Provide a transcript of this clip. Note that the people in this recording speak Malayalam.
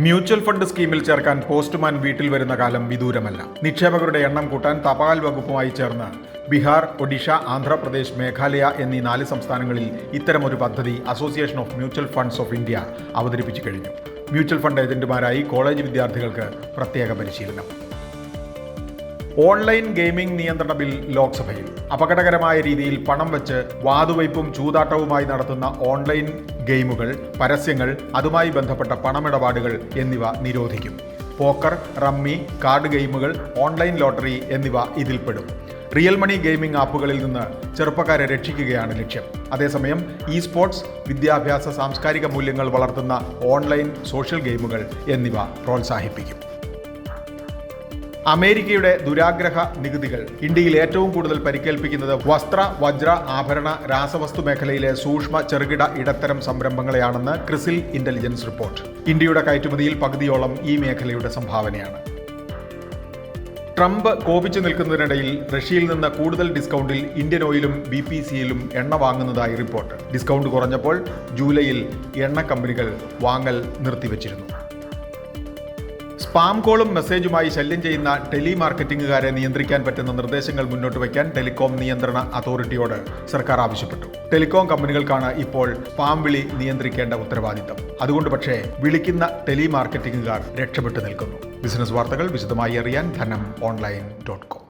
മ്യൂച്വൽ ഫണ്ട് സ്കീമിൽ ചേർക്കാൻ പോസ്റ്റ്മാൻ വീട്ടിൽ വരുന്ന കാലം വിദൂരമല്ല. നിക്ഷേപകരുടെ എണ്ണം കൂട്ടാൻ തപാൽ വകുപ്പുമായി ചേർന്ന് ബീഹാർ, ഒഡീഷ, ആന്ധ്രാപ്രദേശ്, മേഘാലയ എന്നീ 4 സംസ്ഥാനങ്ങളിൽ ഇത്തരമൊരു പദ്ധതി association of mutual funds of India അവതരിപ്പിച്ചു കഴിഞ്ഞു. മ്യൂച്വൽ ഫണ്ട് ഏജന്റുമാരായി കോളേജ് വിദ്യാർത്ഥികൾക്ക് പ്രത്യേക പരിശീലനം. ഓൺലൈൻ ഗെയിമിംഗ് നിയന്ത്രണ ബിൽ ലോക്സഭയിൽ. അപകടകരമായ രീതിയിൽ പണം വെച്ച് വാതുവയ്പും ചൂതാട്ടവുമായി നടത്തുന്ന ഓൺലൈൻ ഗെയിമുകൾ, പരസ്യങ്ങൾ, അതുമായി ബന്ധപ്പെട്ട പണമിടപാടുകൾ എന്നിവ നിരോധിക്കും. പോക്കർ, റമ്മി, കാർഡ് ഗെയിമുകൾ, ഓൺലൈൻ ലോട്ടറി എന്നിവ ഇതിൽപ്പെടും. റിയൽ മണി ഗെയിമിംഗ് ആപ്പുകളിൽ നിന്ന് ചെറുപ്പക്കാരെ രക്ഷിക്കുകയാണ് ലക്ഷ്യം. അതേസമയം സ്പോർട്സ്, വിദ്യാഭ്യാസ, സാംസ്കാരിക മൂല്യങ്ങൾ വളർത്തുന്ന ഓൺലൈൻ സോഷ്യൽ ഗെയിമുകൾ എന്നിവ പ്രോത്സാഹിപ്പിക്കും. അമേരിക്കയുടെ ദുരാഗ്രഹ നികുതികൾ ഇന്ത്യയിൽ ഏറ്റവും കൂടുതൽ പരിക്കേൽപ്പിക്കുന്നത് വസ്ത്ര, വജ്ര, ആഭരണ, രാസവസ്തു മേഖലയിലെ സൂക്ഷ്മ, ചെറുകിട, ഇടത്തരം സംരംഭങ്ങളെയാണെന്ന് ക്രിസിൽ ഇന്റലിജൻസ് റിപ്പോർട്ട്. ഇന്ത്യയുടെ കയറ്റുമതിയിൽ പകുതിയോളം ഈ മേഖലയുടെ സംഭാവനയാണ്. ട്രംപ് കോപിച്ചു നിൽക്കുന്നതിനിടയിൽ റഷ്യയിൽ നിന്ന് കൂടുതൽ ഡിസ്കൗണ്ടിൽ ഇന്ത്യൻ ഓയിലും BPCLും എണ്ണ വാങ്ങുന്നതായി റിപ്പോർട്ട്. ഡിസ്കൗണ്ട് കുറഞ്ഞപ്പോൾ ജൂലൈയിൽ എണ്ണ കമ്പനികൾ വാങ്ങൽ നിർത്തിവച്ചിരുന്നു. സ്പാം കോളും മെസ്സേജുമായി ശല്യം ചെയ്യുന്ന ടെലിമാർക്കറ്റിംഗുകാരെ നിയന്ത്രിക്കാൻ പറ്റുന്ന നിർദ്ദേശങ്ങൾ മുന്നോട്ട് വയ്ക്കാൻ ടെലികോം നിയന്ത്രണ അതോറിറ്റിയോട് സർക്കാർ ആവശ്യപ്പെട്ടു. ടെലികോം കമ്പനികൾക്കാണ് ഇപ്പോൾ സ്പാം വിളി നിയന്ത്രിക്കേണ്ട ഉത്തരവാദിത്തം. അതുകൊണ്ട് പക്ഷേ വിളിക്കുന്ന ടെലിമാർക്കറ്റിംഗുകാർ രക്ഷപ്പെട്ടു നിൽക്കുന്നു. ബിസിനസ് വാർത്തകൾ വിശദമായി അറിയാൻ ധനം online.com.